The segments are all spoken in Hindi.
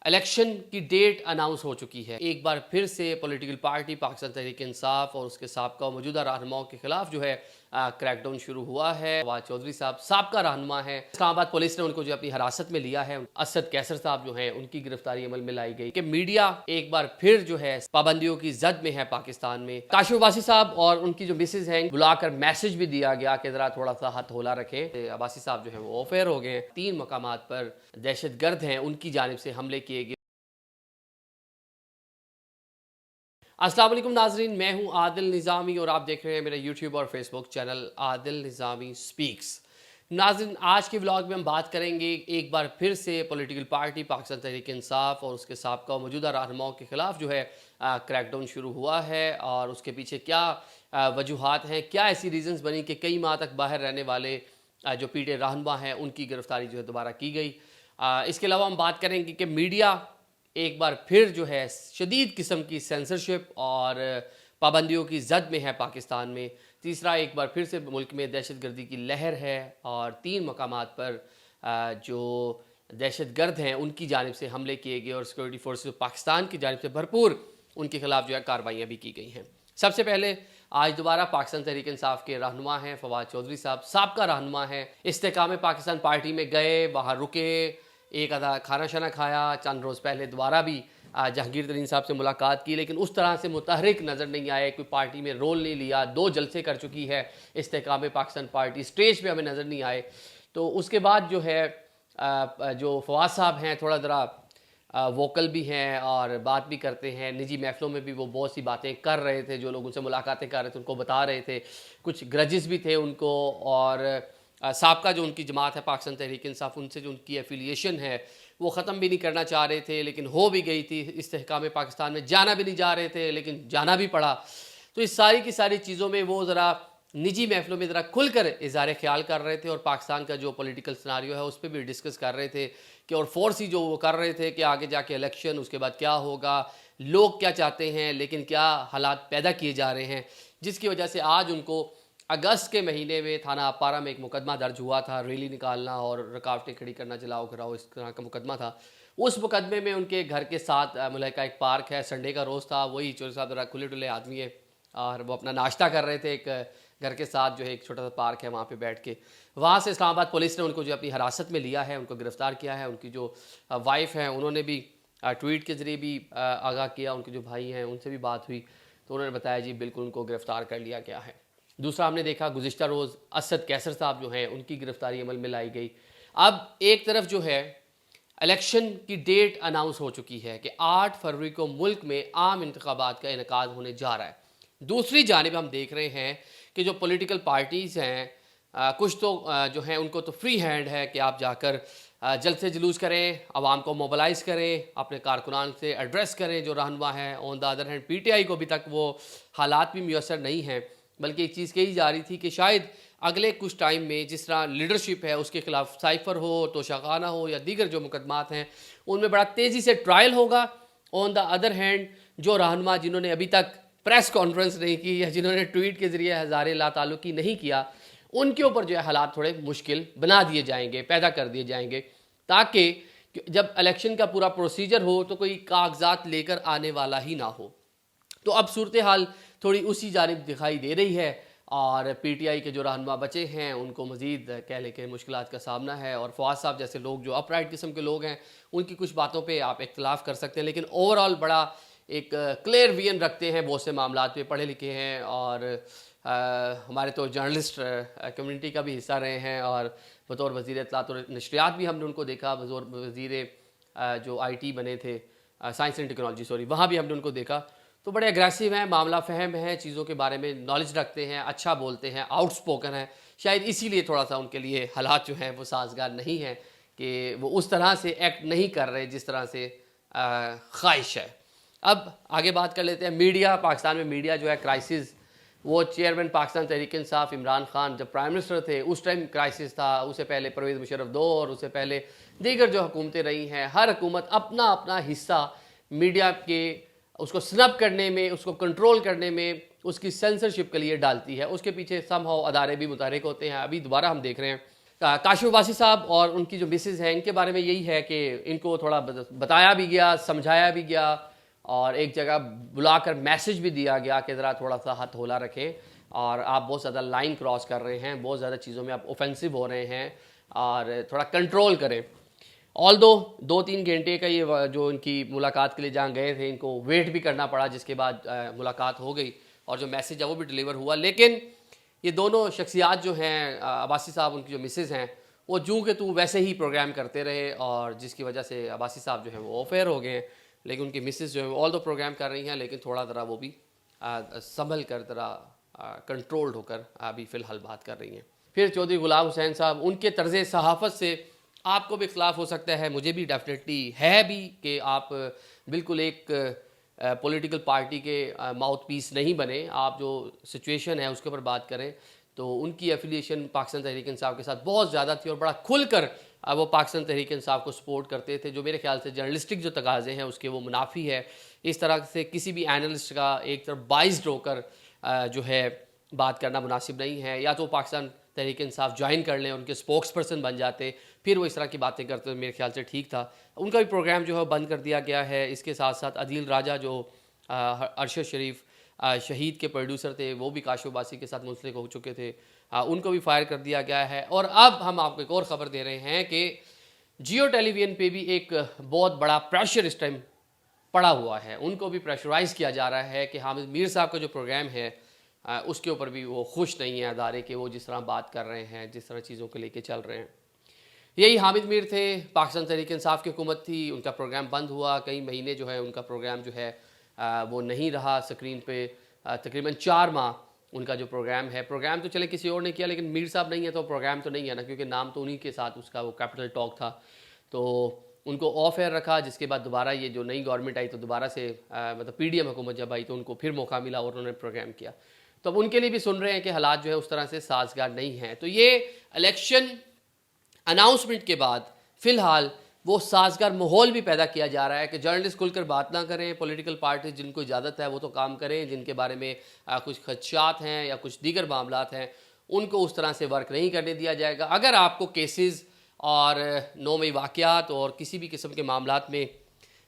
इलेक्शन की डेट अनाउंस हो चुकी है। एक बार फिर से पॉलिटिकल पार्टी पाकिस्तान तहरीक-ए-इंसाफ और उसके साबका और मौजूदा रहनुमाओं के खिलाफ जो है क्रैकडाउन शुरू हुआ है। फवाद चौधरी साहब साबका रहनुमा है, इस्लामाबाद पुलिस ने उनको जो अपनी हिरासत में लिया है। असद कैसर साहब जो हैं उनकी गिरफ्तारी अमल में लाई गई कि मीडिया एक बार फिर जो है पाबंदियों की जद में है पाकिस्तान में। काशिफ अब्बासी साहब और उनकी जो मिसेज हैं बुलाकर मैसेज भी दिया गया कि जरा थोड़ा सा हाथ होला रखें। अब्बासी साहब जो है वो ऑफेयर हो गए। 3 मकामात पर दहशतगर्द हैं उनकी जानिब से हमले किए गए। अस्सलाम वालेकुम नाजरीन, मैं हूं आदिल निज़ामी और आप देख रहे हैं मेरा यूट्यूब और फेसबुक चैनल आदिल निज़ामी स्पीक्स। नाजरीन, आज के व्लॉग में हम बात करेंगे एक बार फिर से पॉलिटिकल पार्टी पाकिस्तान तहरीक-ए-इंसाफ और उसके साबका और मौजूदा रहनुमाओं के खिलाफ जो है क्रैकडाउन शुरू हुआ है और उसके पीछे क्या वजूहात हैं, क्या ऐसी रीजंस बनी कि कई माह तक बाहर रहने वाले जो पीटे रहनुमा हैं उनकी गिरफ्तारी जो है दोबारा की गई। इसके अलावा हम बात करेंगे कि मीडिया एक बार फिर जो है शदीद किस्म की सेंसरशिप और पाबंदियों की जद में है पाकिस्तान में। तीसरा, एक बार फिर से मुल्क में दहशतगर्दी की लहर है और 3 मकामात पर जो दहशतगर्द हैं उनकी जानिब से हमले किए गए और सिक्योरिटी फोर्सेस पाकिस्तान की जानिब से भरपूर उनके खिलाफ जो है कार्रवाइयाँ भी की गई हैं। सबसे पहले आज दोबारा पाकिस्तान तहरीक इंसाफ के रहनुमा हैं फवाद चौधरी साहब, साबका रहनुमा हैं, इस्तेकाम पाकिस्तान पार्टी में गए, वहाँ रुके, एक आधा खाना शाना खाया, चंद रोज़ पहले दोबारा भी जहांगीर तरीन साहब से मुलाकात की, लेकिन उस तरह से मुतहरिक नज़र नहीं आए, कोई पार्टी में रोल नहीं लिया। 2 जलसे कर चुकी है इस्तेकाम पाकिस्तान पार्टी, स्टेज पे हमें नज़र नहीं आए। तो उसके बाद जो है जो फवाद साहब हैं थोड़ा ज़रा वोकल भी हैं और बात भी करते हैं, निजी महफ़िलों में भी वो बहुत सी बातें कर रहे थे, जो लोग उनसे मुलाकातें कर रहे थे उनको बता रहे थे, कुछ ग्रजेस भी थे उनको। और साबका जो उनकी जमात है पाकिस्तान तहरीक इंसाफ, उनसे जो उनकी एफिलिएशन है वो ख़त्म भी नहीं करना चाह रहे थे, लेकिन हो भी गई थी। इस्तेहकाम पाकिस्तान में जाना भी नहीं जा रहे थे, लेकिन जाना भी पड़ा। तो इस सारी की सारी चीज़ों में वो ज़रा निजी महफ़िलों में ज़रा खुलकर इज़हार ख्याल कर रहे थे और पाकिस्तान का जो पॉलिटिकल सिनारियो है उस पर भी डिस्कस कर रहे थे कि और फोर्स ही जो वो कर रहे थे कि आगे जाके इलेक्शन, उसके बाद क्या होगा, लोग क्या चाहते हैं, लेकिन क्या हालात पैदा किए जा रहे हैं, जिसकी वजह से आज उनको अगस्त के महीने में थाना अपारा में एक मुकदमा दर्ज हुआ था। रैली निकालना और रुकावटें खड़ी करना, जलाओ घराओ, इस तरह का मुकदमा था। उस मुकदमे में उनके घर के साथ मुलैका एक पार्क है, संडे का रोज़ था, वही चौधरी साहब ज़रा खुले डुले आदमी है और वो अपना नाश्ता कर रहे थे। एक घर के साथ जो है एक छोटा सा पार्क है, वहाँ पे बैठ के वहाँ से इस्लामाबाद पुलिस ने उनको जो अपनी हिरासत में लिया है, उनको गिरफ़्तार किया है। उनकी जो वाइफ हैं उन्होंने भी ट्वीट के ज़रिए भी आगाह किया, उनके जो भाई हैं उनसे भी बात हुई तो उन्होंने बताया जी बिल्कुल उनको गिरफ़्तार कर लिया गया है। दूसरा, हमने देखा गुज़िश्ता रोज़ असद कैसर साहब जो हैं उनकी गिरफ़्तारी अमल में लाई गई। अब एक तरफ जो है इलेक्शन की डेट अनाउंस हो चुकी है कि 8 फरवरी को मुल्क में आम इंतखाबात का इनेकाद होने जा रहा है। दूसरी जानिब हम देख रहे हैं कि जो पॉलिटिकल पार्टीज़ हैं कुछ तो जो हैं उनको तो फ्री हैंड है कि आप जाकर जल्द से जुलूस करें, आवाम को मोबलाइज़ करें, अपने कारकुनान से एड्रेस करें जो रहनुमा है। On the other hand PTI को अभी तक वो हालात भी मुयसर नहीं हैं, बल्कि एक चीज़ कही जा रही थी कि शायद अगले कुछ टाइम में जिस तरह लीडरशिप है उसके खिलाफ साइफर हो, तोशाखाना हो या दीगर जो मुकदमात हैं उनमें बड़ा तेज़ी से ट्रायल होगा। ऑन द अदर हैंड जो रहनुमा जिन्होंने अभी तक प्रेस कॉन्फ्रेंस नहीं की या जिन्होंने ट्वीट के ज़रिए हज़ारे लाताल्लुकी नहीं किया, उनके ऊपर जो है हालात थोड़े मुश्किल बना दिए जाएंगे, पैदा कर दिए जाएंगे, ताकि जब इलेक्शन का पूरा प्रोसीजर हो तो कोई कागजात लेकर आने वाला ही ना हो। तो अब सूरत हाल थोड़ी उसी जानिब दिखाई दे रही है और पीटीआई के जो रहनुमा बचे हैं उनको मज़ीद कह लें कि मुश्किलात का सामना है। और फवाद साहब जैसे लोग जो अपराइट किस्म के लोग हैं उनकी कुछ बातों पे आप इख्तलाफ कर सकते हैं, लेकिन ओवरऑल बड़ा एक क्लियर विजन रखते हैं, बहुत से मामलात पे पढ़े लिखे हैं और हमारे तो जर्नलिस्ट कम्युनिटी का भी हिस्सा रहे हैं और बतौर वज़ीर इत्तलात और नशरियात भी हमने उनको देखा, बतौर वज़ीर जो आईटी बने थे, साइंस एंड टेक्नोलॉजी सॉरी, वहाँ भी हमने उनको देखा। तो बड़े एग्रेसिव हैं, मामला फ़हम है, चीज़ों के बारे में नॉलेज रखते हैं, अच्छा बोलते हैं, आउटस्पोकन है। शायद इसीलिए थोड़ा सा उनके लिए हालात जो हैं वो साजगार नहीं हैं कि वो उस तरह से एक्ट नहीं कर रहे जिस तरह से ख्वाहिश है। अब आगे बात कर लेते हैं मीडिया। पाकिस्तान में मीडिया जो है क्राइसिस, वो चेयरमैन पाकिस्तान तहरीक इंसाफ इमरान खान जब प्राइम मिनिस्टर थे उस टाइम क्राइसिस था, उससे पहले परवेज़ मुशर्रफ दो और उससे पहले दीगर जो हुकूमतें रही हैं, हर हुकूमत अपना अपना हिस्सा मीडिया के उसको स्नब करने में, उसको कंट्रोल करने में, उसकी सेंसरशिप के लिए डालती है। उसके पीछे समहाउ अदारे भी मुतहरिक होते हैं। अभी दोबारा हम देख रहे हैं काशिफ अब्बासी साहब और उनकी जो मिसेज हैं, इनके बारे में यही है कि इनको थोड़ा बताया भी गया, समझाया भी गया और एक जगह बुलाकर मैसेज भी दिया गया कि ज़रा थोड़ा सा हाथ होला रखें और आप बहुत ज़्यादा लाइन क्रॉस कर रहे हैं, बहुत ज़्यादा चीज़ों में आप ऑफेंसिव हो रहे हैं और थोड़ा कंट्रोल करें। ऑल दो 2-3 घंटे का ये जो इनकी मुलाकात के लिए जहाँ गए थे, इनको वेट भी करना पड़ा, जिसके बाद मुलाकात हो गई और जो मैसेज है वो भी डिलीवर हुआ। लेकिन ये दोनों शख्सियात जो हैं, अब्बासी साहब, उनकी जो मिसेज हैं, वो जूँ के तू वैसे ही प्रोग्राम करते रहे और जिसकी वजह से अब्बासी साहब जो हैं वो ऑफेयर हो गए हैं। लेकिन उनकी मिसेज जो है ऑल दो प्रोग्राम कर रही हैं, लेकिन थोड़ा ज़रा वो भी संभल कर ज़रा कंट्रोल्ड होकर अभी फ़िलहाल बात कर रही हैं। फिर चौधरी गुलाम हुसैन साहब, उनके तर्ज़ सहाफ़त से आपको भी इख्तलाफ हो सकता है, मुझे भी डेफिनेटली है भी, कि आप बिल्कुल एक पॉलिटिकल पार्टी के माउथ पीस नहीं बने। आप जो सिचुएशन है उसके ऊपर बात करें तो उनकी एफिलिएशन पाकिस्तान तहरीक इंसाफ के साथ बहुत ज़्यादा थी और बड़ा खुलकर वो पाकिस्तान तहरीक इंसाफ को सपोर्ट करते थे, जो मेरे ख्याल से जर्नलिस्टिक जो तकाज़े हैं उसके वो मुनाफी है। इस तरह से किसी भी एनालिस्ट का एक तरफ बाइस्ड होकर जो है बात करना मुनासिब नहीं है। या तो पाकिस्तान तहरीक इंसाफ ज्वाइन कर लें, उनके स्पोक्स पर्सन बन जाते, फिर वो इस तरह की बातें करते, तो मेरे ख्याल से ठीक था। उनका भी प्रोग्राम जो है बंद कर दिया गया है। इसके साथ साथ अदील राजा जो अरशद शरीफ शहीद के प्रोड्यूसर थे, वो भी काशिफ अब्बासी के साथ मुंसलिक हो चुके थे, उनको भी फायर कर दिया गया है। और अब हम आपको एक और ख़बर दे रहे हैं कि जियो टेलीविज़न पे भी एक बहुत बड़ा प्रेशर इस टाइम पड़ा हुआ है, उनको भी प्रेशराइज़ किया जा रहा है कि हामिद मीर साहब का जो प्रोग्राम है उसके ऊपर भी वो खुश नहीं है अदारे के, वो जिस तरह बात कर रहे हैं, जिस तरह चीज़ों को लेके चल रहे हैं। यही हामिद मीर थे, पाकिस्तान तहरीक इंसाफ की हुकूमत थी, उनका प्रोग्राम बंद हुआ, कई महीने जो है उनका प्रोग्राम जो है वो नहीं रहा स्क्रीन पे। तकरीबन 4 माह उनका जो प्रोग्राम है, प्रोग्राम तो चले किसी और ने किया, लेकिन मीर साहब नहीं है तो प्रोग्राम तो नहीं है ना, क्योंकि नाम तो उन्हीं के साथ उसका वो कैपिटल टॉक था। तो उनको ऑफ एयर रखा, जिसके बाद दोबारा ये जो नई गवर्नमेंट आई तो दोबारा से मतलब पीडीएम हुकूमत जब आई तो उनको फिर मौका मिला और उन्होंने प्रोग्राम किया। तो अब उनके लिए भी सुन रहे हैं कि हालात जो है उस तरह से साजगार नहीं हैं। तो ये इलेक्शन अनाउंसमेंट के बाद फ़िलहाल वो साजगार माहौल भी पैदा किया जा रहा है कि जर्नलिस्ट खुलकर बात ना करें, पॉलिटिकल पार्टी जिनको इजाज़त है वो तो काम करें, जिनके बारे में कुछ खदशात हैं या कुछ दीगर मामलात हैं उनको उस तरह से वर्क नहीं करने दिया जाएगा। अगर आपको केसेस और नौमी वाक़यात और किसी भी किस्म के मामलात में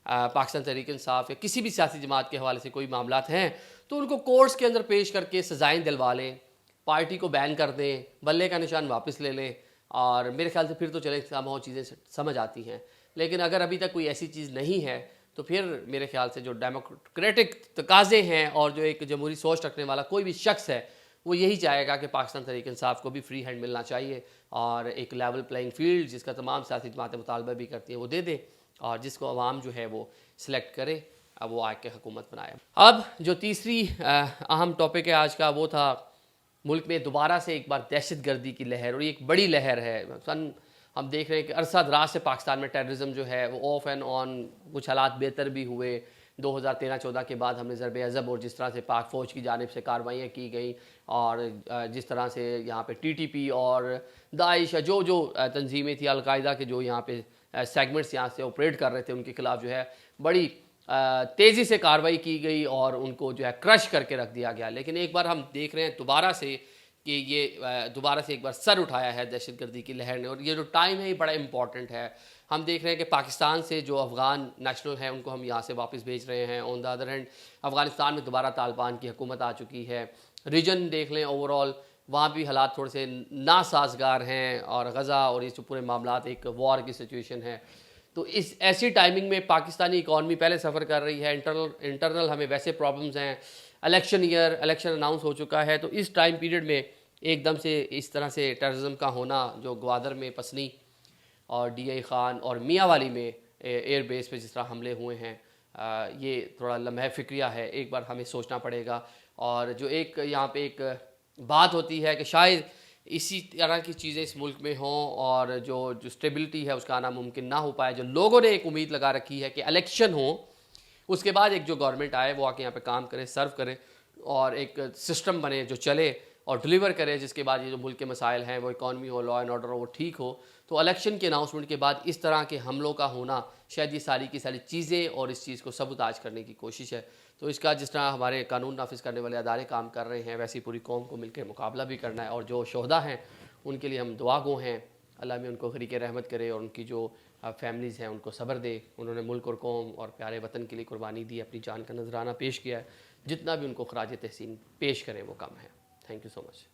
पाकिस्तान तहरीक इंसाफ या किसी भी सियासी जमात के हवाले से कोई मामलात हैं तो उनको कोर्ट्स के अंदर पेश करके सज़ाएँ दिलवा लें, पार्टी को बैन कर दें, बल्ले का निशान वापस ले लें और मेरे ख्याल से फिर तो चले तमाम चीज़ें समझ आती हैं। लेकिन अगर अभी तक कोई ऐसी चीज़ नहीं है तो फिर मेरे ख्याल से जो डेमोक्रेटिक तकाज़े हैं और जो एक जमहूरी सोच रखने वाला कोई भी शख्स है वो यही चाहेगा कि पाकिस्तान तहरीक इंसाफ को भी फ्री हैंड मिलना चाहिए और एक लेवल प्लेइंग फील्ड जिसका तमाम सियासी जमातें मुतालबा भी करती हैं वो दे दे और जिसको अवाम जो है वो सिलेक्ट करे, अब वो आके हुकूमत बनाए। अब जो तीसरी अहम टॉपिक है आज का वो था मुल्क में दोबारा से एक बार दहशत गर्दी की लहर, और ये एक बड़ी लहर है। हम देख रहे हैं कि अरसा दराज से पाकिस्तान में टेररिज्म जो है वो ऑफ एंड ऑन, कुछ हालात बेहतर भी हुए। 2013-14 के बाद हमने ज़रबे अज़ब और जिस तरह से पाक फ़ौज की जानिब से कार्रवाइयाँ की गई और जिस तरह से यहाँ पे टीटीपी और दाइश या जो जो तंजीमें थी, अलकायदा के जो यहाँ पे सेगमेंट्स यहाँ से ऑपरेट कर रहे थे उनके खिलाफ जो है बड़ी तेज़ी से कार्रवाई की गई और उनको जो है क्रश करके रख दिया गया। लेकिन एक बार हम देख रहे हैं दोबारा से कि ये दोबारा से एक बार सर उठाया है दहशतगर्दी की लहर ने, और ये जो टाइम है ये बड़ा इंपॉर्टेंट है। हम देख रहे हैं कि पाकिस्तान से जो अफ़गान नेशनल हैं उनको हम यहाँ से वापस भेज रहे हैं। On the other hand Afghanistan में दोबारा तालिबान की हुकूमत आ चुकी है। रीजन देख लें ओवरऑल, वहाँ भी हालात थोड़े से नासाजगार हैं और गज़ा और ये जो पूरे मामलात एक वॉर की सिचुएशन है। तो इस ऐसी टाइमिंग में पाकिस्तानी इकॉनमी पहले सफ़र कर रही है, इंटरनल हमें वैसे प्रॉब्लम्स हैं, इलेक्शन ईयर, इलेक्शन अनाउंस हो चुका है। तो इस टाइम पीरियड में एकदम से इस तरह से टेररिज्म का होना, जो ग्वादर में पसनी और डीआई ख़ान और मियांवाली में एयर बेस पे जिस तरह हमले हुए हैं, ये थोड़ा लम्हा फ़िक्रिया है, एक बार हमें सोचना पड़ेगा। और जो एक यहाँ पे एक बात होती है कि शायद इसी तरह की चीज़ें इस मुल्क में हों और जो स्टेबिलिटी है उसका आना मुमकिन ना हो पाए। जो लोगों ने एक उम्मीद लगा रखी है कि इलेक्शन हो, उसके बाद एक जो गवर्नमेंट आए वो आके यहाँ पे काम करे, सर्व करे और एक सिस्टम बने जो चले और डिलीवर करे, जिसके बाद ये जो मुल्क के मसाइल हैं वो इकॉनमी हो, लॉ एंड ऑर्डर हो, वो ठीक हो। तो इलेक्शन के अनाउंसमेंट के बाद इस तरह के हमलों का होना शायद ये सारी की सारी चीज़ें और इस चीज़ को सबूताज करने की कोशिश है। तो इसका जिस तरह हमारे कानून नाफिज करने वाले अदारे काम कर रहे हैं वैसी पूरी कौम को मिलकर मुकाबला भी करना है और जो शोहदा हैं उनके लिए हम दुआ गो हैं अल्लाह में उनको खरीक रहमत करे और उनकी जो फैमिलीज़ हैं उनको सब्र दे। उन्होंने मुल्क और कौम और प्यारे वतन के लिए कुर्बानी दी, अपनी जान का नजराना पेश किया है। जितना भी उनको खराज तहसीन पेश करें वो कम है। Thank you so much.